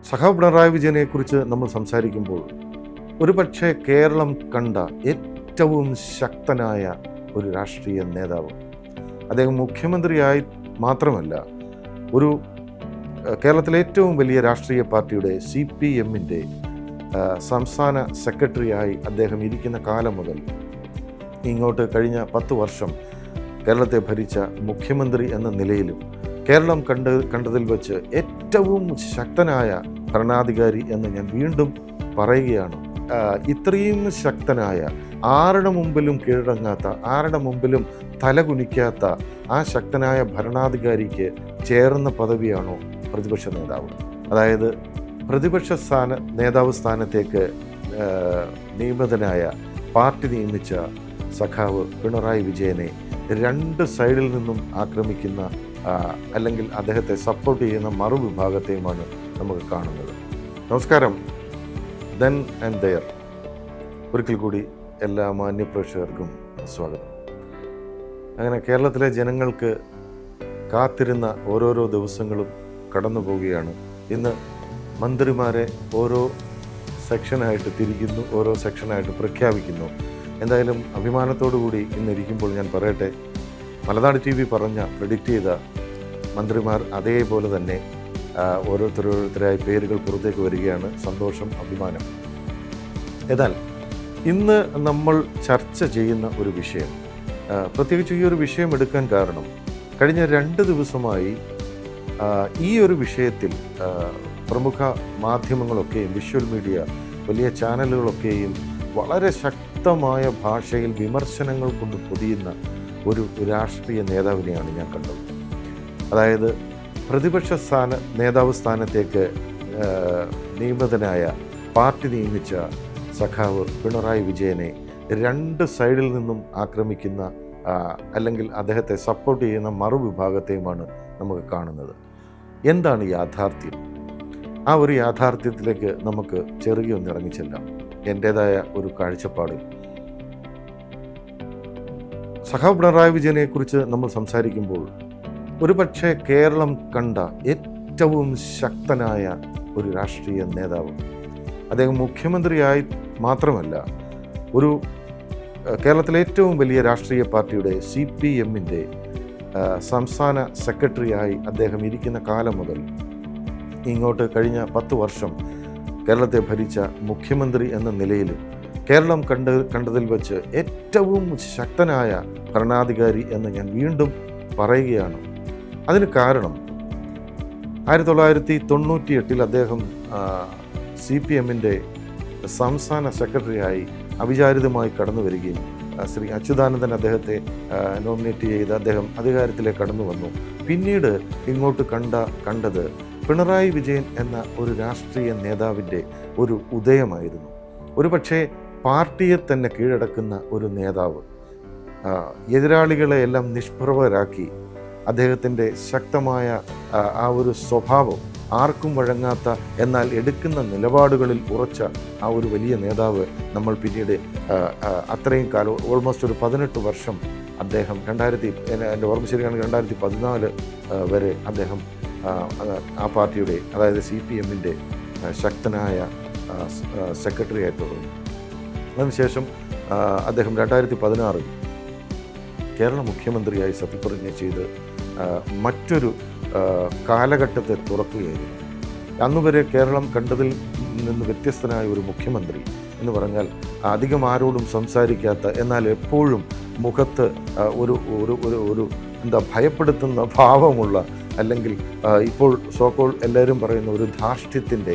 സഖാവ് പിണറായി വിജയനെക്കുറിച്ച് നമ്മൾ സംസാരിക്കുമ്പോൾ ഒരുപക്ഷെ കേരളം കണ്ട ഏറ്റവും ശക്തനായ ഒരു രാഷ്ട്രീയ നേതാവ്. അദ്ദേഹം മുഖ്യമന്ത്രിയായി മാത്രമല്ല, ഒരു കേരളത്തിലെ ഏറ്റവും വലിയ രാഷ്ട്രീയ പാർട്ടിയുടെ CPMൻ്റെ സംസ്ഥാന സെക്രട്ടറിയായി അദ്ദേഹം ഇരിക്കുന്ന കാലം മുതൽ ഇങ്ങോട്ട് കഴിഞ്ഞ 10 വർഷം കേരളത്തെ ഭരിച്ച മുഖ്യമന്ത്രി എന്ന നിലയിലും കേരളം കണ്ടതിൽ വെച്ച് ഏറ്റവും ശക്തനായ ഭരണാധികാരി എന്ന് ഞാൻ വീണ്ടും പറയുകയാണ്. ഇത്രയും ശക്തനായ, ആരുടെ മുമ്പിലും കീഴടങ്ങാത്ത, ആരുടെ മുമ്പിലും തലകുനിക്കാത്ത ആ ശക്തനായ ഭരണാധികാരിക്ക് ചേർന്ന പദവിയാണോ പ്രതിപക്ഷ നേതാവ്? അതായത് പ്രതിപക്ഷ നേതാവ് സ്ഥാനത്തേക്ക് നിയമിതനായ പാർട്ടി നിയമിച്ച സഖാവ് പിണറായി വിജയനെ രണ്ട് സൈഡിൽ നിന്നും ആക്രമിക്കുന്ന അല്ലെങ്കിൽ അദ്ദേഹത്തെ സപ്പോർട്ട് ചെയ്യുന്ന മറുവിഭാഗത്തെയുമാണ് നമുക്ക് കാണുന്നത്. നമസ്കാരം. ദെൻ ആൻഡ് ദെയർ ഒരിക്കൽ കൂടി എല്ലാ മാന്യപ്രേക്ഷകർക്കും സ്വാഗതം. അങ്ങനെ കേരളത്തിലെ ജനങ്ങൾക്ക് കാത്തിരുന്ന ഓരോരോ ദിവസങ്ങളും കടന്നു പോവുകയാണ്. ഇന്ന് മന്ത്രിമാരെ ഓരോ സെക്ഷനായിട്ട് തിരിക്കുന്നു, ഓരോ സെക്ഷനായിട്ട് പ്രഖ്യാപിക്കുന്നു. എന്തായാലും അഭിമാനത്തോടു കൂടി ഇന്നിരിക്കുമ്പോൾ ഞാൻ പറയട്ടെ, മലനാട് TV പ്രെഡിക്റ്റ് ചെയ്ത മന്ത്രിമാർ അതേപോലെ തന്നെ ഓരോരുത്തരായി പേരുകൾ പുറത്തേക്ക് വരികയാണ്. സന്തോഷം, അഭിമാനം. എന്നാൽ ഇന്ന് നമ്മൾ ചർച്ച ചെയ്യുന്ന ഒരു വിഷയം, പ്രത്യേകിച്ച് ഈ ഒരു വിഷയം എടുക്കാൻ കാരണം കഴിഞ്ഞ 2 ദിവസമായി ഈ ഒരു വിഷയത്തിൽ പ്രമുഖ മാധ്യമങ്ങളൊക്കെയും വിഷ്വൽ മീഡിയ, വലിയ ചാനലുകളൊക്കെയും വളരെ ശക്തമായ ഭാഷയിൽ വിമർശനങ്ങൾ കൊണ്ട് പൊതിയുന്ന ഒരു രാഷ്ട്രീയ നേതാവിനെയാണ് ഞാൻ കണ്ടത്. അതായത് പ്രതിപക്ഷ നേതാവ് സ്ഥാനത്തേക്ക് നിയമിതനായ പാർട്ടി നിയമിച്ച സഖാവ് പിണറായി വിജയനെ രണ്ട് സൈഡിൽ നിന്നും ആക്രമിക്കുന്ന അല്ലെങ്കിൽ അദ്ദേഹത്തെ സപ്പോർട്ട് ചെയ്യുന്ന മറുവിഭാഗത്തെയുമാണ് നമുക്ക് കാണുന്നത്. എന്താണ് യാഥാർത്ഥ്യം? ആ ഒരു യാഥാർത്ഥ്യത്തിലേക്ക് നമുക്ക് ചെറുകിയൊന്ന് ഇറങ്ങിച്ചെല്ലാം. എൻ്റേതായ ഒരു കാഴ്ചപ്പാടിൽ സഖാവ് പിണറായി വിജയനെക്കുറിച്ച് നമ്മൾ സംസാരിക്കുമ്പോൾ ഒരുപക്ഷെ കേരളം കണ്ട ഏറ്റവും ശക്തനായ ഒരു രാഷ്ട്രീയ നേതാവ്. അദ്ദേഹം മുഖ്യമന്ത്രിയായി മാത്രമല്ല, ഒരു കേരളത്തിലെ ഏറ്റവും വലിയ രാഷ്ട്രീയ പാർട്ടിയുടെ CPMൻ്റെ സംസ്ഥാന സെക്രട്ടറിയായി അദ്ദേഹം ഇരിക്കുന്ന കാലം മുതൽ ഇങ്ങോട്ട് കഴിഞ്ഞ 10 വർഷം കേരളത്തെ ഭരിച്ച മുഖ്യമന്ത്രി എന്ന നിലയിലും കേരളം കണ്ടതിൽ വെച്ച് ഏറ്റവും ശക്തനായ ഭരണാധികാരി എന്ന് ഞാൻ വീണ്ടും പറയുകയാണ്. അതിന് കാരണം 1998 അദ്ദേഹം CPMൻ്റെ സംസ്ഥാന സെക്രട്ടറിയായി അവിചാരിതമായി കടന്നു വരികയും ശ്രീ അച്യുതാനന്ദൻ അദ്ദേഹത്തെ നോമിനേറ്റ് ചെയ്ത് അദ്ദേഹം അധികാരത്തിലേക്ക് കടന്നു വന്നു. പിന്നീട് ഇങ്ങോട്ട് കണ്ടത് പിണറായി വിജയൻ എന്ന ഒരു രാഷ്ട്രീയ നേതാവിൻ്റെ ഒരു ഉദയമായിരുന്നു. ഒരുപക്ഷെ പാർട്ടിയെ തന്നെ കീഴടക്കുന്ന ഒരു നേതാവ്, എതിരാളികളെ എല്ലാം നിഷ്പ്രഭരാക്കി അദ്ദേഹത്തിൻ്റെ ശക്തമായ ആ ഒരു സ്വഭാവം, ആർക്കും വഴങ്ങാത്ത എന്നാൽ എടുക്കുന്ന നിലപാടുകളിൽ ഉറച്ച ആ ഒരു വലിയ നേതാവ് നമ്മൾ പിന്നീട് അത്രയും കാലം, ഓൾമോസ്റ്റ് ഒരു 18 വർഷം അദ്ദേഹം എൻ്റെ ഓർമ്മ ശരിയാണെങ്കിൽ 2014 വരെ അദ്ദേഹം ആ പാർട്ടിയുടെ, അതായത് CPMൻ്റെ ശക്തനായ സെക്രട്ടറി ആയിട്ട് തുടർന്നു. അതിനുശേഷം അദ്ദേഹം 2016 കേരള മുഖ്യമന്ത്രിയായി സത്യപ്രതിജ്ഞ ചെയ്ത് മറ്റൊരു കാലഘട്ടത്തെ തുറക്കുകയായിരുന്നു. അന്നുവരെ കേരളം കണ്ടതിൽ നിന്ന് വ്യത്യസ്തനായ ഒരു മുഖ്യമന്ത്രി എന്ന് പറഞ്ഞാൽ അധികം ആരോടും സംസാരിക്കാത്ത, എന്നാൽ എപ്പോഴും മുഖത്ത് ഒരു ഒരു ഒരു ഒരു എന്താ ഭയപ്പെടുത്തുന്ന ഭാവമുള്ള, അല്ലെങ്കിൽ ഇപ്പോൾ സോക്കോൾ എല്ലാവരും പറയുന്ന ഒരു ധാർഷ്ട്യത്തിൻ്റെ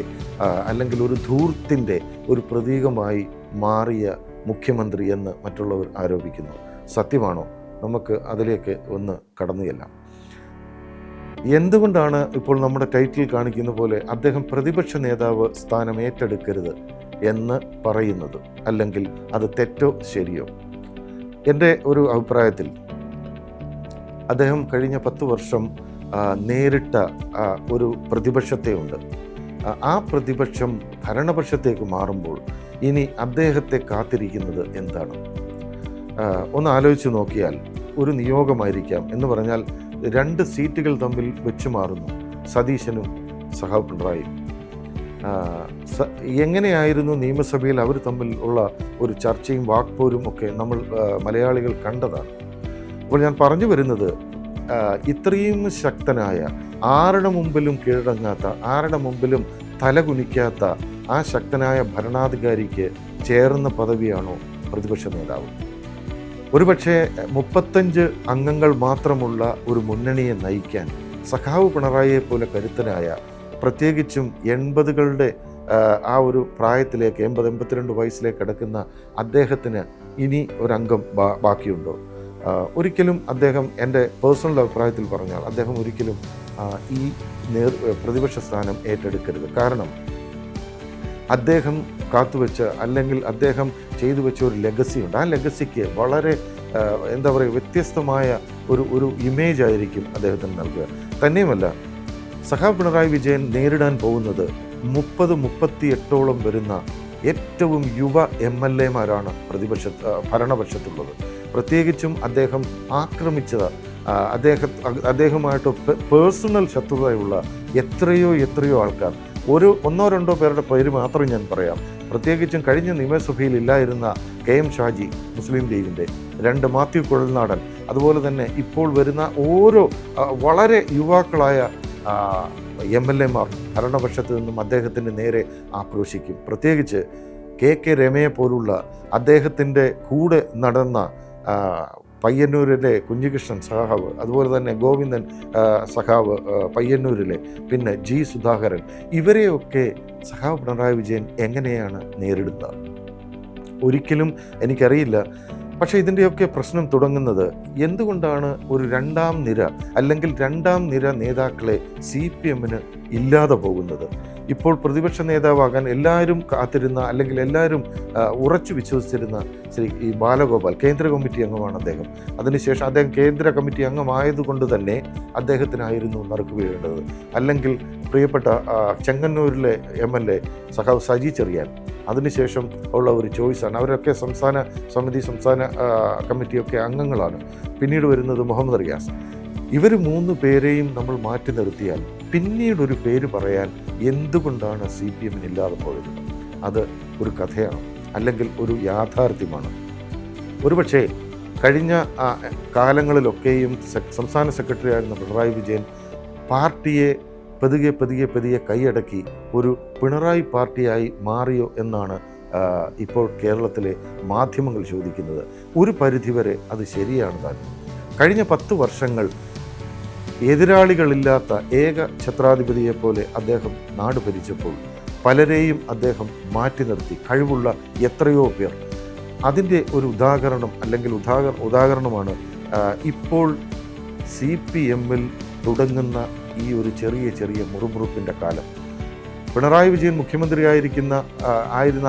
അല്ലെങ്കിൽ ഒരു ധൂർത്തിൻ്റെ ഒരു പ്രതീകമായി മാറിയ മുഖ്യമന്ത്രി എന്ന് മറ്റുള്ളവർ ആരോപിക്കുന്നു. സത്യമാണോ? നമുക്ക് അതിലേക്ക് ഒന്ന് കടന്നു ചെല്ലാം. എന്തുകൊണ്ടാണ് ഇപ്പോൾ നമ്മുടെ ടൈറ്റിൽ കാണിക്കുന്ന പോലെ അദ്ദേഹം പ്രതിപക്ഷ നേതാവ് സ്ഥാനം ഏറ്റെടുക്കരുത് എന്ന് പറയുന്നത്? അല്ലെങ്കിൽ അത് തെറ്റോ ശരിയോ? എൻ്റെ ഒരു അഭിപ്രായത്തിൽ അദ്ദേഹം കഴിഞ്ഞ 10 വർഷം നേരിട്ട ഒരു പ്രതിപക്ഷത്തെ ഉണ്ട്. ആ പ്രതിപക്ഷം ഭരണപക്ഷത്തേക്ക് മാറുമ്പോൾ ഇനി അദ്ദേഹത്തെ കാത്തിരിക്കുന്നത് എന്താണ്? ഒന്ന് ആലോചിച്ച് നോക്കിയാൽ ഒരു നിയോഗമായിരിക്കാം എന്ന് പറഞ്ഞാൽ 2 സീറ്റുകൾ തമ്മിൽ വെച്ചു മാറുന്നു, സതീശനും സഖാവ് പിണറായിയും. ആ, എങ്ങനെയായിരുന്നു നിയമസഭയിൽ അവർ തമ്മിൽ ഉള്ള ഒരു ചർച്ചയും വാക്പോരും ഒക്കെ നമ്മൾ മലയാളികൾ കണ്ടതാണ്. അപ്പോൾ ഞാൻ പറഞ്ഞു വരുന്നത്, ഇത്രയും ശക്തനായ, ആരുടെ മുമ്പിലും കീഴടങ്ങാത്ത, ആരുടെ മുമ്പിലും തലകുനിക്കാത്ത ആ ശക്തനായ ഭരണാധികാരിക്ക് ചേർന്ന പദവിയാണോ പ്രതിപക്ഷ നേതാവ്? ഒരുപക്ഷെ 35 അംഗങ്ങൾ മാത്രമുള്ള ഒരു മുന്നണിയെ നയിക്കാൻ സഖാവ് പിണറായിയെ പോലെ കരുത്തനായ, പ്രത്യേകിച്ചും 80കളുടെ ആ ഒരു പ്രായത്തിലേക്ക്, 82 വയസ്സിലേക്ക് കിടക്കുന്ന അദ്ദേഹത്തിന് ഇനി ഒരംഗം ബാക്കിയുണ്ടോ? ഒരിക്കലും അദ്ദേഹം, എൻ്റെ പേഴ്സണൽ അഭിപ്രായത്തിൽ പറഞ്ഞാൽ, അദ്ദേഹം ഒരിക്കലും ഈ പ്രതിപക്ഷ സ്ഥാനം ഏറ്റെടുക്കരുത്. കാരണം അദ്ദേഹം കാത്തുവെച്ച, അല്ലെങ്കിൽ അദ്ദേഹം ചെയ്തു വെച്ച ഒരു ലെഗസി ഉണ്ട്. ആ ലെഗസിക്ക് വളരെ എന്താ പറയുക, വ്യത്യസ്തമായ ഒരു ഇമേജ് ആയിരിക്കും അദ്ദേഹത്തിന് നൽകുക. തന്നെയുമല്ല, സഖാവ് പിണറായി വിജയൻ നേരിടാൻ പോകുന്നത് 38ഓളം വരുന്ന ഏറ്റവും യുവ MLA-മാരാണ് ഭരണപക്ഷത്തുള്ളത്. പ്രത്യേകിച്ചും അദ്ദേഹം ആക്രമിച്ചത്, അദ്ദേഹമായിട്ട് പേഴ്സണൽ ശത്രുതയുള്ള എത്രയോ ആൾക്കാർ, ഒന്നോ രണ്ടോ പേരുടെ പേര് മാത്രം ഞാൻ പറയാം. പ്രത്യേകിച്ചും കഴിഞ്ഞ നിയമസഭയിൽ ഇല്ലായിരുന്ന KM ഷാജി മുസ്ലിം ലീഗിൻ്റെ, 2 മാത്യു കുഴൽനാടൻ, അതുപോലെ തന്നെ ഇപ്പോൾ വരുന്ന ഓരോ വളരെ യുവാക്കളായ MLA-മാർ ഭരണപക്ഷത്ത് നിന്നും അദ്ദേഹത്തിൻ്റെ നേരെ ആക്രോശിക്കും. പ്രത്യേകിച്ച് KK രമയെ പോലുള്ള അദ്ദേഹത്തിൻ്റെ കൂടെ നടന്ന പയ്യന്നൂരിലെ കുഞ്ഞികൃഷ്ണൻ സഖാവ്, അതുപോലെ തന്നെ ഗോവിന്ദൻ സഖാവ് പയ്യന്നൂരിലെ, പിന്നെ G സുധാകരൻ, ഇവരെയൊക്കെ സഖാവ് പിണറായി വിജയൻ എങ്ങനെയാണ് നേരിടുന്നത്? ഒരിക്കലും എനിക്കറിയില്ല. പക്ഷേ ഇതിൻ്റെയൊക്കെ പ്രശ്നം തുടങ്ങുന്നത് എന്തുകൊണ്ടാണ് ഒരു രണ്ടാം നിര, അല്ലെങ്കിൽ രണ്ടാം നിര നേതാക്കളെ CPM-ന് ഇല്ലാതെ പോകുന്നത്? ഇപ്പോൾ പ്രതിപക്ഷ നേതാവാകാൻ എല്ലാവരും കാത്തിരുന്ന, അല്ലെങ്കിൽ എല്ലാവരും ഉറച്ചു വിശ്വസിച്ചിരുന്ന ഈ ബാലഗോപാൽ, കേന്ദ്ര കമ്മിറ്റി അംഗമാണ് അദ്ദേഹം. അതിനുശേഷം അദ്ദേഹം കേന്ദ്ര കമ്മിറ്റി അംഗമായതുകൊണ്ട് തന്നെ അദ്ദേഹത്തിനായിരുന്നു നറുക്ക് വീഴേണ്ടത്. അല്ലെങ്കിൽ പ്രിയപ്പെട്ട ചെങ്ങന്നൂരിലെ MLA സഖാവ് സജി ചെറിയാൻ, അതിനുശേഷം ഉള്ള ഒരു ചോയ്സാണ്. അവരൊക്കെ സംസ്ഥാന കമ്മിറ്റിയൊക്കെ അംഗങ്ങളാണ്. പിന്നീട് വരുന്നത് മുഹമ്മദ് റിയാസ്. ഇവർ 3 പേരെയും നമ്മൾ മാറ്റി നിർത്തിയാൽ പിന്നീടൊരു പേര് പറയാൻ എന്തുകൊണ്ടാണ് CPM-ന് ഇല്ലാതെ പോയത്? അത് ഒരു കഥയാണ്, അല്ലെങ്കിൽ ഒരു യാഥാർത്ഥ്യമാണ്. ഒരുപക്ഷെ കഴിഞ്ഞ കാലങ്ങളിലൊക്കെയും സംസ്ഥാന സെക്രട്ടറി ആയിരുന്ന പിണറായി വിജയൻ പാർട്ടിയെ പതിയെ കൈയടക്കി ഒരു പിണറായി പാർട്ടിയായി മാറിയോ എന്നാണ് ഇപ്പോൾ കേരളത്തിലെ മാധ്യമങ്ങൾ ചോദിക്കുന്നത്. ഒരു പരിധിവരെ അത് ശരിയാണ് താൻ. കഴിഞ്ഞ 10 വർഷങ്ങൾ എതിരാളികളില്ലാത്ത ഏക ഛത്രാധിപതിയെപ്പോലെ അദ്ദേഹം നാട് ഭരിച്ചപ്പോൾ പലരെയും അദ്ദേഹം മാറ്റി നിർത്തി, കഴിവുള്ള എത്രയോ പേർ. അതിൻ്റെ ഒരു ഉദാഹരണം, അല്ലെങ്കിൽ ഉദാഹരണമാണ് ഇപ്പോൾ CPM-ൽ തുടങ്ങുന്ന ഈ ഒരു ചെറിയ മുറുമുറുപ്പിൻ്റെ കാലം. പിണറായി വിജയൻ മുഖ്യമന്ത്രിയായിരുന്ന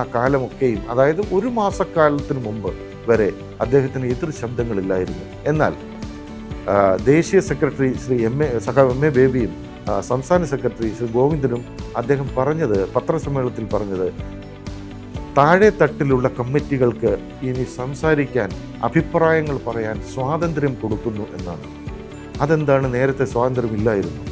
ആ കാലമൊക്കെയും, അതായത് 1 മാസക്കാലത്തിന് മുമ്പ് വരെ അദ്ദേഹത്തിന് എതിർ ശബ്ദങ്ങളില്ലായിരുന്നു. എന്നാൽ ദേശീയ സെക്രട്ടറി സഖാവ് MA ബേബിയും സംസ്ഥാന സെക്രട്ടറി ശ്രീ ഗോവിന്ദനും അദ്ദേഹം പറഞ്ഞത്, പത്രസമ്മേളനത്തിൽ പറഞ്ഞത്, താഴെ തട്ടിലുള്ള കമ്മിറ്റികൾക്ക് ഇനി സംസാരിക്കാൻ, അഭിപ്രായങ്ങൾ പറയാൻ സ്വാതന്ത്ര്യം കൊടുക്കുന്നു എന്നാണ്. അതെന്താണ്? നേരത്തെ സ്വാതന്ത്ര്യം ഇല്ലായിരുന്നു.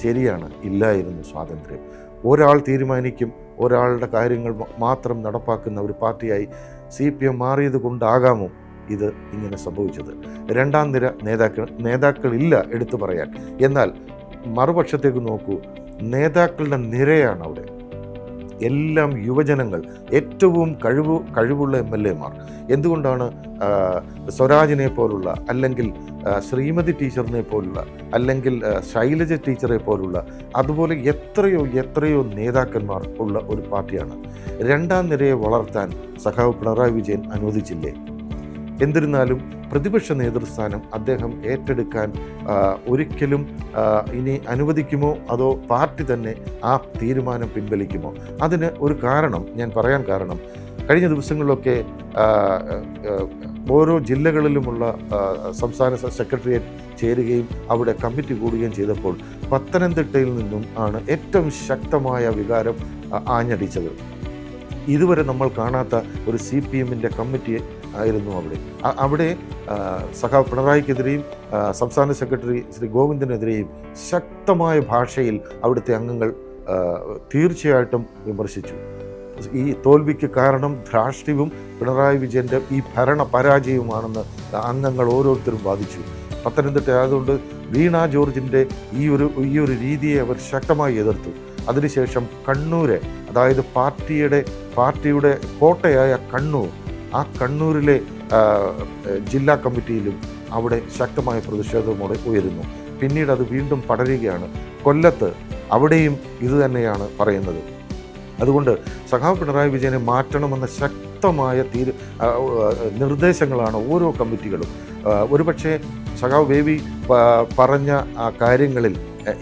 ശരിയാണ്, ഇല്ലായിരുന്നു സ്വാതന്ത്ര്യം. ഒരാൾ തീരുമാനിക്കും, ഒരാളുടെ കാര്യങ്ങൾ മാത്രം നടപ്പാക്കുന്ന ഒരു പാർട്ടിയായി CPM മാറിയത് കൊണ്ടാകാമോ ഇത് ഇങ്ങനെ സംഭവിച്ചത്? രണ്ടാം നിര നേതാക്കളില്ല എടുത്തു പറയാൻ. എന്നാൽ മറുപക്ഷത്തേക്ക് നോക്കൂ, നേതാക്കളുടെ നിരയാണ് അവിടെ. എല്ലാം യുവജനങ്ങൾ, ഏറ്റവും കഴിവുള്ള MLA-മാർ. എന്തുകൊണ്ടാണ് സ്വരാജിനെ പോലുള്ള, അല്ലെങ്കിൽ ശ്രീമതി ടീച്ചറിനെ പോലുള്ള, അല്ലെങ്കിൽ ശൈലജ ടീച്ചറെ പോലുള്ള, അതുപോലെ എത്രയോ നേതാക്കന്മാർ ഉള്ള ഒരു പാർട്ടിയാണ്. രണ്ടാം നിരയെ വളർത്താൻ സഖാവ് പിണറായി വിജയൻ അനുവദിച്ചില്ലേ? എന്നിരുന്നാലും പ്രതിപക്ഷ നേതൃസ്ഥാനം അദ്ദേഹം ഏറ്റെടുക്കാൻ ഒരിക്കലും ഇനി അനുവദിക്കുമോ, അതോ പാർട്ടി തന്നെ ആ തീരുമാനം പിൻവലിക്കുമോ? അതിന് ഒരു കാരണം ഞാൻ പറയാൻ കാരണം, കഴിഞ്ഞ ദിവസങ്ങളിലൊക്കെ ഓരോ ജില്ലകളിലുമുള്ള സംസ്ഥാന സെക്രട്ടേറിയറ്റ് ചേരുകയും അവിടെ കമ്മിറ്റി കൂടുകയും ചെയ്തപ്പോൾ പത്തനംതിട്ടയിൽ നിന്നും ആണ് ഏറ്റവും ശക്തമായ വികാരം ആഞ്ഞടിച്ചത്. ഇതുവരെ നമ്മൾ കാണാത്ത ഒരു CPM-ൻ്റെ കമ്മിറ്റി ആയിരുന്നു അവിടെ സഖാവ് പിണറായിക്കെതിരെയും സംസ്ഥാന സെക്രട്ടറി ശ്രീ ഗോവിന്ദനെതിരെയും ശക്തമായ ഭാഷയിൽ അവിടുത്തെ അംഗങ്ങൾ തീർച്ചയായിട്ടും വിമർശിച്ചു. ഈ തോൽവിക്ക് കാരണം ധാർഷ്ട്യവും പിണറായി വിജയൻ്റെ ഈ ഭരണ പരാജയവുമാണെന്ന് അംഗങ്ങൾ ഓരോരുത്തരും വാദിച്ചു. പത്തനംതിട്ട ആയതുകൊണ്ട് വീണ ജോർജിൻ്റെ ഈ ഒരു രീതിയെ അവർ ശക്തമായി എതിർത്തു. അതിനുശേഷം കണ്ണൂര്, അതായത് പാർട്ടിയുടെ കോട്ടയായ കണ്ണൂർ, ആ കണ്ണൂരിലെ ജില്ലാ കമ്മിറ്റിയിലും അവിടെ ശക്തമായ പ്രതിഷേധമോടെ ഉയരുന്നു. പിന്നീട് അത് വീണ്ടും പടരുകയാണ്. കൊല്ലത്ത് അവിടെയും ഇതുതന്നെയാണ് പറയുന്നത്. അതുകൊണ്ട് സഖാവ് പിണറായി വിജയനെ മാറ്റണമെന്ന ശക്തമായ നിർദ്ദേശങ്ങളാണ് ഓരോ കമ്മിറ്റികളും. ഒരുപക്ഷെ സഖാവ് ബേബി പറഞ്ഞ കാര്യങ്ങളിൽ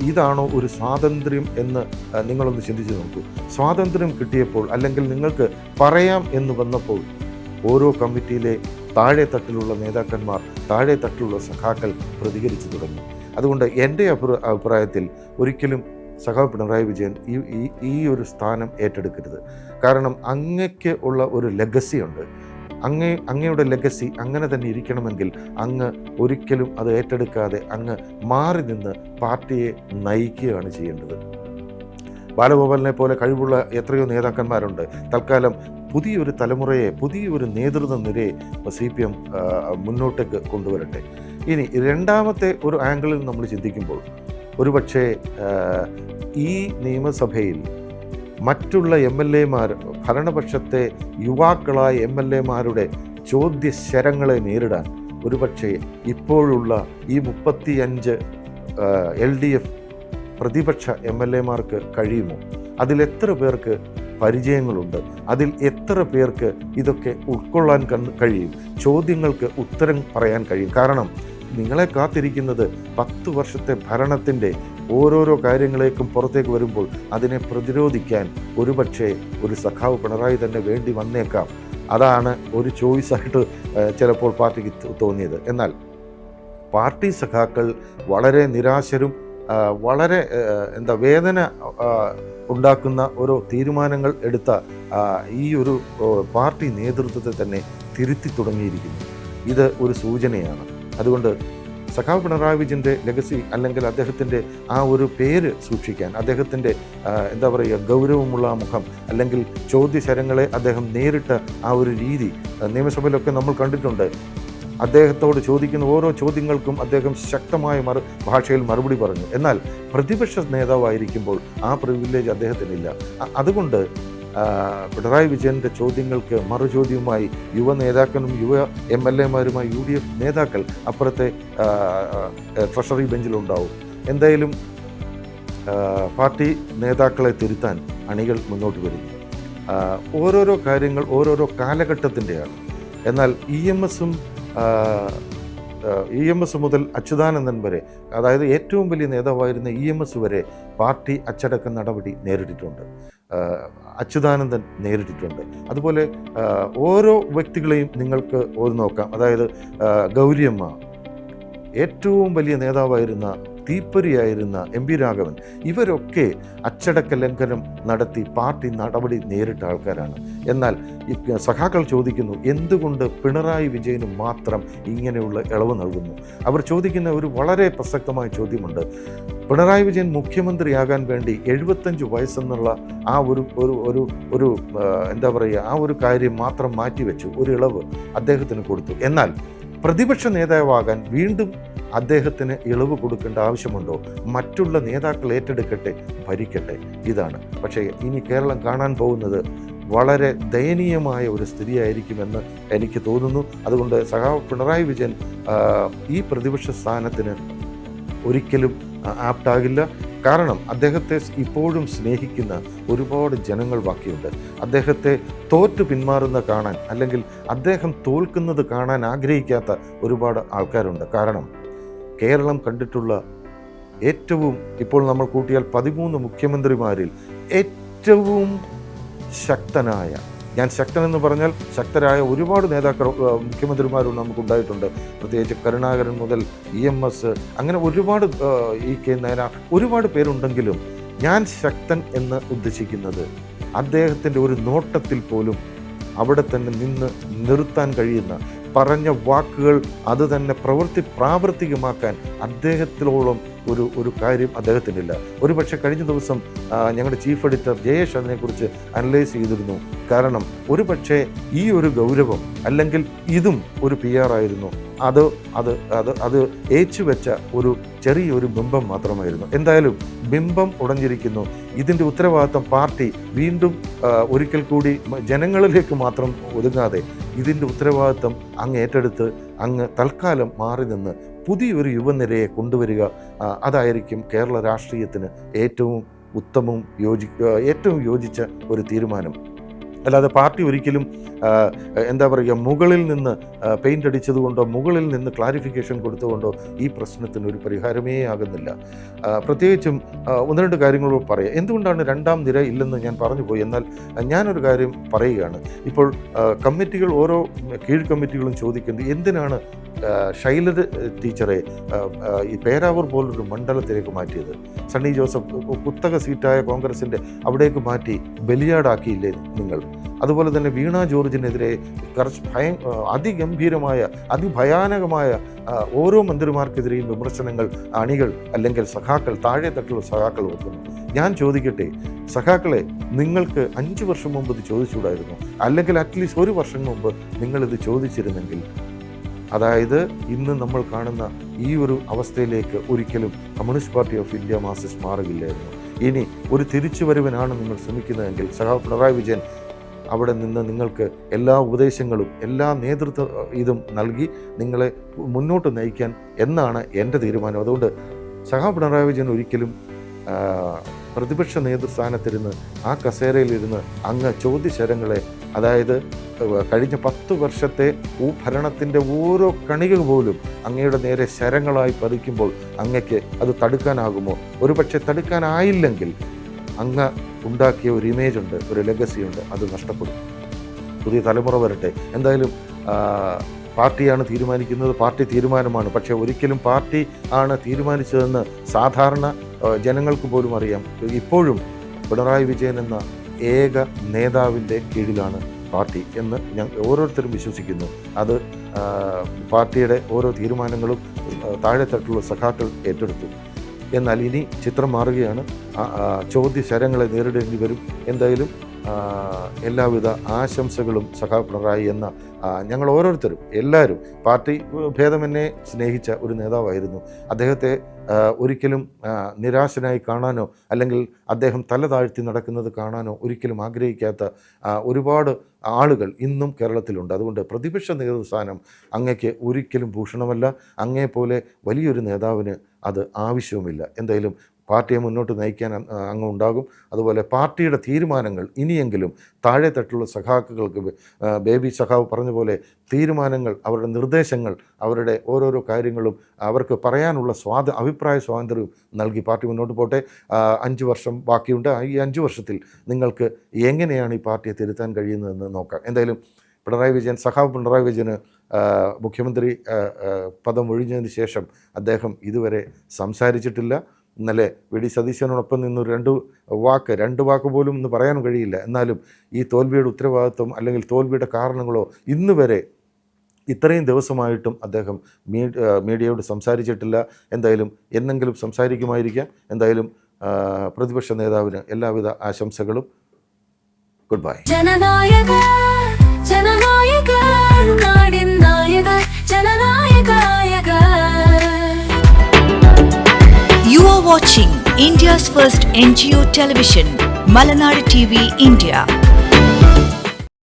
ഇതാണോ ഒരു സ്വാതന്ത്ര്യം എന്ന് നിങ്ങളൊന്ന് ചിന്തിച്ച് നോക്കൂ. സ്വാതന്ത്ര്യം കിട്ടിയപ്പോൾ, അല്ലെങ്കിൽ നിങ്ങൾക്ക് പറയാം എന്ന് വന്നപ്പോൾ, ഓരോ കമ്മിറ്റിയിലെ താഴെ തട്ടിലുള്ള നേതാക്കന്മാർ, താഴെ തട്ടിലുള്ള സഖാക്കൾ പ്രതികരിച്ചു തുടങ്ങി. അതുകൊണ്ട് എൻ്റെ അഭിപ്രായത്തിൽ ഒരിക്കലും സഖാവ് പിണറായി വിജയൻ ഈ ഒരു സ്ഥാനം ഏറ്റെടുക്കരുത്. കാരണം അങ്ങയ്ക്ക് ഉള്ള ഒരു ലെഗസിയുണ്ട്. അങ്ങയുടെ ലെഗസി അങ്ങനെ തന്നെ ഇരിക്കണമെങ്കിൽ അങ്ങ് ഒരിക്കലും അത് ഏറ്റെടുക്കാതെ അങ്ങ് മാറി നിന്ന് പാർട്ടിയെ നയിക്കുകയാണ് ചെയ്യേണ്ടത്. ബാലഗോപാലിനെ പോലെ കഴിവുള്ള എത്രയോ നേതാക്കന്മാരുണ്ട്. തൽക്കാലം പുതിയൊരു തലമുറയെ, പുതിയൊരു നേതൃത്വ നിരയെ CPM മുന്നോട്ടേക്ക് കൊണ്ടുവരട്ടെ. ഇനി രണ്ടാമത്തെ ഒരു ആംഗിളിൽ നമ്മൾ ചിന്തിക്കുമ്പോൾ, ഒരുപക്ഷെ ഈ നിയമസഭയിൽ മറ്റുള്ള MLA-മാർ, ഭരണപക്ഷത്തെ യുവാക്കളായ MLA-മാരുടെ ചോദ്യശരങ്ങളെ നേരിടാൻ ഒരുപക്ഷെ ഇപ്പോഴുള്ള ഈ 35 LDF പ്രതിപക്ഷ MLA-മാർക്ക് കഴിയുമോ? അതിലെത്ര പേർക്ക് പരിചയങ്ങളുണ്ട്? അതിൽ എത്ര പേർക്ക് ഇതൊക്കെ ഉൾക്കൊള്ളാൻ കഴിയും? ചോദ്യങ്ങൾക്ക് ഉത്തരം പറയാൻ കഴിയും? കാരണം നിങ്ങളെ കാത്തിരിക്കുന്നത് 10 വർഷത്തെ ഭരണത്തിൻ്റെ ഓരോരോ കാര്യങ്ങളേക്കും പുറത്തേക്ക് വരുമ്പോൾ അതിനെ പ്രതിരോധിക്കാൻ ഒരുപക്ഷെ ഒരു സഖാവ് പിണറായി തന്നെ വേണ്ടി വന്നേക്കാം. അതാണ് ഒരു ചോയ്സായിട്ട് ചിലപ്പോൾ പാർട്ടിക്ക് തോന്നിയത്. എന്നാൽ പാർട്ടി സഖാക്കൾ വളരെ നിരാശരും വളരെ വേദന ഉണ്ടാക്കുന്ന ഓരോ തീരുമാനങ്ങൾ എടുത്ത ഈ ഒരു പാർട്ടി നേതൃത്വത്തെ തന്നെ തിരുത്തി തുടങ്ങിയിരിക്കുന്നു. ഇത് ഒരു സൂചനയാണ്. അതുകൊണ്ട് സഖാവ് പിണറായി വിജയൻ്റെ ലെഗസി, അല്ലെങ്കിൽ അദ്ദേഹത്തിൻ്റെ ആ ഒരു പേര് സൂക്ഷിക്കാൻ, അദ്ദേഹത്തിൻ്റെ ഗൗരവമുള്ള മുഖം, അല്ലെങ്കിൽ ചോദ്യശരങ്ങളെ അദ്ദേഹം നേരിട്ട ആ ഒരു രീതി നിയമസഭയിലൊക്കെ നമ്മൾ കണ്ടിട്ടുണ്ട്. അദ്ദേഹത്തോട് ചോദിക്കുന്ന ഓരോ ചോദ്യങ്ങൾക്കും അദ്ദേഹം ശക്തമായ ഭാഷയിൽ മറുപടി പറഞ്ഞു. എന്നാൽ പ്രതിപക്ഷ നേതാവായിരിക്കുമ്പോൾ ആ പ്രിവിലേജ് അദ്ദേഹത്തിനില്ല. അതുകൊണ്ട് പിണറായി വിജയൻ്റെ ചോദ്യങ്ങൾക്ക് മറുചോദ്യവുമായി യുവ നേതാക്കളും യുവ MLA-മാരുമായി UDF നേതാക്കൾ അപ്പുറത്തെ ട്രഷറി ബെഞ്ചിലുണ്ടാവും. എന്തായാലും പാർട്ടി നേതാക്കളെ തിരുത്താൻ അണികൾ മുന്നോട്ട് വരുന്നു. ഓരോരോ കാര്യങ്ങൾ ഓരോരോ കാലഘട്ടത്തിൻ്റെയാണ്. എന്നാൽ EMS മുതൽ അച്യുതാനന്ദൻ വരെ, അതായത് ഏറ്റവും വലിയ നേതാവായിരുന്ന EMS വരെ പാർട്ടി അച്ചടക്ക നടപടി നേരിട്ടിട്ടുണ്ട്. അച്യുതാനന്ദൻ നേരിട്ടിട്ടുണ്ട്. അതുപോലെ ഓരോ വ്യക്തികളെയും നിങ്ങൾക്ക് നോക്കാം. അതായത് ഗൗരിയമ്മ, ഏറ്റവും വലിയ നേതാവായിരുന്ന, തീപ്പൊരിയായിരുന്ന MP രാഘവൻ, ഇവരൊക്കെ അച്ചടക്ക ലംഘനം നടത്തി പാർട്ടി നടപടി നേരിട്ട ആൾക്കാരാണ്. എന്നാൽ സഖാക്കൾ ചോദിക്കുന്നു, എന്തുകൊണ്ട് പിണറായി വിജയന് മാത്രം ഇങ്ങനെയുള്ള ഇളവ് നൽകുന്നു? അവർ ചോദിക്കുന്ന ഒരു വളരെ പ്രസക്തമായ ചോദ്യമുണ്ട്. പിണറായി വിജയൻ മുഖ്യമന്ത്രിയാകാൻ വേണ്ടി 75 വയസ്സെന്നുള്ള ആ ഒരു കാര്യം മാത്രം മാറ്റിവെച്ചു, ഒരു ഇളവ് അദ്ദേഹത്തിന് കൊടുത്തു. എന്നാൽ പ്രതിപക്ഷ നേതാവാകാൻ വീണ്ടും അദ്ദേഹത്തിന് ഇളവ് കൊടുക്കേണ്ട ആവശ്യമുണ്ടോ? മറ്റുള്ള നേതാക്കൾ ഏറ്റെടുക്കട്ടെ, ഭരിക്കട്ടെ. ഇതാണ്. പക്ഷേ ഇനി കേരളം കാണാൻ പോകുന്നത് വളരെ ദയനീയമായ ഒരു സ്ഥിതിയായിരിക്കുമെന്ന് എനിക്ക് തോന്നുന്നു. അതുകൊണ്ട് സഖാവ് പിണറായി വിജയൻ ഈ പ്രതിപക്ഷ സ്ഥാനത്തിന് ഒരിക്കലും ആപ്റ്റാകില്ല. കാരണം അദ്ദേഹത്തെ ഇപ്പോഴും സ്നേഹിക്കുന്ന ഒരുപാട് ജനങ്ങൾ ബാക്കിയുണ്ട്. അദ്ദേഹത്തെ തോറ്റു പിന്മാറുന്ന കാണാൻ, അല്ലെങ്കിൽ അദ്ദേഹം തോൽക്കുന്നത് കാണാൻ ആഗ്രഹിക്കാത്ത ഒരുപാട് ആൾക്കാരുണ്ട്. കാരണം കേരളം കണ്ടിട്ടുള്ള ഏറ്റവും, ഇപ്പോൾ നമ്മൾ കൂട്ടിയാൽ 13 മുഖ്യമന്ത്രിമാരിൽ ഏറ്റവും ശക്തനായ, ഞാൻ ശക്തനെന്ന് പറഞ്ഞാൽ ശക്തരായ ഒരുപാട് മുഖ്യമന്ത്രിമാരും നമുക്കുണ്ടായിട്ടുണ്ട്. പ്രത്യേകിച്ച് കരുണാകരൻ മുതൽ EMS, അങ്ങനെ ഒരുപാട് EK നായനാർ, ഒരുപാട് പേരുണ്ടെങ്കിലും ഞാൻ ശക്തൻ എന്ന് ഉദ്ദേശിക്കുന്നത് അദ്ദേഹത്തിൻ്റെ ഒരു നോട്ടത്തിൽ പോലും അവിടെ തന്നെ നിന്ന് നിർത്താൻ കഴിയുന്ന, പറഞ്ഞ വാക്കുകൾ അത് തന്നെ പ്രാവർത്തികമാക്കാൻ അദ്ദേഹത്തിലോളം ഒരു കാര്യം അദ്ദേഹത്തിനില്ല. ഒരുപക്ഷെ കഴിഞ്ഞ ദിവസം ഞങ്ങളുടെ ചീഫ് എഡിറ്റർ ജയേഷ് അതിനെക്കുറിച്ച് അനലൈസ് ചെയ്തിരുന്നു. കാരണം ഒരുപക്ഷെ ഈ ഒരു ഗൗരവം അല്ലെങ്കിൽ ഇതും ഒരു PR ആയിരുന്നു, അത് ഏച്ചുവെച്ച ഒരു ചെറിയൊരു ബിംബം മാത്രമായിരുന്നു. എന്തായാലും ബിംബം ഉടഞ്ഞിരിക്കുന്നു. ഇതിൻ്റെ ഉത്തരവാദിത്വം പാർട്ടി വീണ്ടും ഒരിക്കൽ കൂടി ജനങ്ങളിലേക്ക് മാത്രം ഒതുങ്ങാതെ ഇതിൻ്റെ ഉത്തരവാദിത്വം അങ്ങ് ഏറ്റെടുത്ത് അങ്ങ് തൽക്കാലം മാറി നിന്ന് പുതിയൊരു യുവനിരയെ കൊണ്ടുവരിക, അതായിരിക്കും കേരള രാഷ്ട്രീയത്തിന് ഏറ്റവും ഉത്തമവും ഏറ്റവും യോജിച്ച ഒരു തീരുമാനം. അല്ലാതെ പാർട്ടി ഒരിക്കലും എന്താ പറയുക, മുകളിൽ നിന്ന് പെയിൻ്റ് അടിച്ചതുകൊണ്ടോ മുകളിൽ നിന്ന് ക്ലാരിഫിക്കേഷൻ കൊടുത്തുകൊണ്ടോ ഈ പ്രശ്നത്തിന് ഒരു പരിഹാരമേ ആകുന്നില്ല. പ്രത്യേകിച്ചും ഒന്ന് രണ്ട് കാര്യങ്ങൾ പറയാം. എന്തുകൊണ്ടാണ് രണ്ടാം നിര ഇല്ലെന്ന് ഞാൻ പറഞ്ഞു പോയി. എന്നാൽ ഞാനൊരു കാര്യം പറയുകയാണ്. ഇപ്പോൾ കമ്മിറ്റികൾ, ഓരോ കീഴ് കമ്മിറ്റികളും ചോദിക്കുന്നത് എന്തിനാണ് ശൈലജ ടീച്ചറെ ഈ പേരാവൂർ പോലൊരു മണ്ഡലത്തിലേക്ക് മാറ്റിയത്? സണ്ണി ജോസഫ് കുത്തക സീറ്റായ കോൺഗ്രസിൻ്റെ അവിടേക്ക് മാറ്റി ബലിയാടാക്കിയില്ലേ നിങ്ങൾ? അതുപോലെ തന്നെ വീണ ജോർജിനെതിരെ അതിഗംഭീരമായ അതിഭയാനകമായ ഓരോ മന്ത്രിമാർക്കെതിരെയും വിമർശനങ്ങൾ അണികൾ അല്ലെങ്കിൽ സഖാക്കൾ, താഴെ തട്ടിലുള്ള സഖാക്കൾ വെക്കുന്നു. ഞാൻ ചോദിക്കട്ടെ സഖാക്കളെ, നിങ്ങൾക്ക് 5 വർഷം മുമ്പ് ഇത് ചോദിച്ചുകൂടായിരുന്നു? അല്ലെങ്കിൽ അറ്റ്ലീസ്റ്റ് 1 വർഷം മുമ്പ് നിങ്ങളിത് ചോദിച്ചിരുന്നെങ്കിൽ, അതായത് ഇന്ന് നമ്മൾ കാണുന്ന ഈ ഒരു അവസ്ഥയിലേക്ക് ഒരിക്കലും Communist Party of India Marxist മാറുകയില്ലായിരുന്നു. ഇനി ഒരു തിരിച്ചുവരവിനാണ് നിങ്ങൾ ശ്രമിക്കുന്നതെങ്കിൽ സഖാവ് പിണറായി വിജയൻ അവിടെ നിന്ന് നിങ്ങൾക്ക് എല്ലാ ഉപദേശങ്ങളും എല്ലാ നേതൃത്വ ഇതും നൽകി നിങ്ങളെ മുന്നോട്ട് നയിക്കാൻ എന്നാണ് എൻ്റെ തീരുമാനം. അതുകൊണ്ട് സഖാവ് പിണറായി വിജയൻ ഒരിക്കലും പ്രതിപക്ഷ നേതൃസ്ഥാനത്തിരുന്ന് ആ കസേരയിലിരുന്ന് അങ്ങ് ചോദ്യശരങ്ങളെ, അതായത് കഴിഞ്ഞ 10 വർഷത്തെ ഭരണത്തിൻ്റെ ഓരോ കണിക പോലും അങ്ങയുടെ നേരെ ശരങ്ങളായി പതിക്കുമ്പോൾ അങ്ങയ്ക്ക് അത് തടുക്കാനാകുമോ? ഒരുപക്ഷെ തടുക്കാനായില്ലെങ്കിൽ അങ്ങ് ഉണ്ടാക്കിയ ഒരു ഇമേജ് ഉണ്ട്, ഒരു ലെഗസി ഉണ്ട്, അത് നഷ്ടപ്പെടും. പുതിയ തലമുറ വരട്ടെ. എന്തായാലും പാർട്ടിയാണ് തീരുമാനിക്കുന്നത്, പാർട്ടി തീരുമാനമാണ്. പക്ഷേ ഒരിക്കലും പാർട്ടി ആണ് തീരുമാനിച്ചതെന്ന് സാധാരണ ജനങ്ങൾക്ക് പോലും അറിയാം. ഇപ്പോഴും പിണറായി വിജയൻ എന്ന ഏക നേതാവിൻ്റെ കീഴിലാണ് പാർട്ടി എന്ന് ഓരോരുത്തരും വിശ്വസിക്കുന്നു. അത് പാർട്ടിയുടെ ഓരോ തീരുമാനങ്ങളും താഴെത്തട്ടുള്ള സഖാക്കൾ ഏറ്റെടുത്തു. എന്നാൽ ഇനി ചിത്രം മാറുകയാണ്. ചോദ്യശരങ്ങളെ നേരിടേണ്ടി വരും. എന്തായാലും എല്ലാവിധ ആശംസകളും സഖാവ് പിണറായി എന്ന ഞങ്ങൾ ഓരോരുത്തരും എല്ലാവരും, പാർട്ടി ഭേദമെന്നെ സ്നേഹിച്ച ഒരു നേതാവായിരുന്നു. അദ്ദേഹത്തെ ഒരിക്കലും നിരാശനായി കാണാനോ അല്ലെങ്കിൽ അദ്ദേഹം തല താഴ്ത്തി നടക്കുന്നത് കാണാനോ ഒരിക്കലും ആഗ്രഹിക്കാത്ത ഒരുപാട് ആളുകൾ ഇന്നും കേരളത്തിലുണ്ട്. അതുകൊണ്ട് പ്രതിപക്ഷ നേതൃസ്ഥാനം അങ്ങയ്ക്ക് ഒരിക്കലും ഭൂഷണമല്ല. അങ്ങയെപ്പോലെ വലിയൊരു നേതാവിന് അത് ആവശ്യവുമില്ല. എന്തായാലും പാർട്ടിയെ മുന്നോട്ട് നയിക്കാൻ അങ്ങ് ഉണ്ടാകും. അതുപോലെ പാർട്ടിയുടെ തീരുമാനങ്ങൾ ഇനിയെങ്കിലും താഴെ തട്ടുള്ള സഖാക്കൾക്ക്, ബേബി സഖാവ് പറഞ്ഞ പോലെ തീരുമാനങ്ങൾ, അവരുടെ നിർദ്ദേശങ്ങൾ, അവരുടെ ഓരോരോ കാര്യങ്ങളും അവർക്ക് പറയാനുള്ള അഭിപ്രായ സ്വാതന്ത്ര്യവും നൽകി പാർട്ടി മുന്നോട്ട് പോട്ടെ. 5 വർഷം ബാക്കിയുണ്ട്. ഈ 5 വർഷത്തിൽ നിങ്ങൾക്ക് എങ്ങനെയാണ് ഈ പാർട്ടിയെ തിരുത്താൻ കഴിയുന്നതെന്ന് നോക്കാം. എന്തായാലും സഖാവ് പിണറായി വിജയന് മുഖ്യമന്ത്രി പദം ഒഴിഞ്ഞതിന് ശേഷം അദ്ദേഹം ഇതുവരെ സംസാരിച്ചിട്ടില്ല. ഇന്നലെ വി.ഡി. സതീശനോടൊപ്പം നിന്ന് 2 വാക്ക് പോലും എന്ന് പറയാൻ കഴിയില്ല. എന്നാലും ഈ തോൽവിയുടെ ഉത്തരവാദിത്വം അല്ലെങ്കിൽ തോൽവിയുടെ കാരണങ്ങളോ ഇന്ന് വരെ ഇത്രയും ദിവസമായിട്ടും അദ്ദേഹം മീഡിയയോട് സംസാരിച്ചിട്ടില്ല. എന്തായാലും എന്നെങ്കിലും സംസാരിക്കുമായിരിക്കാം. എന്തായാലും പ്രതിപക്ഷ നേതാവിന് എല്ലാവിധ ആശംസകളും. Good bye. You are watching India's first NGO television, Malanadu TV India.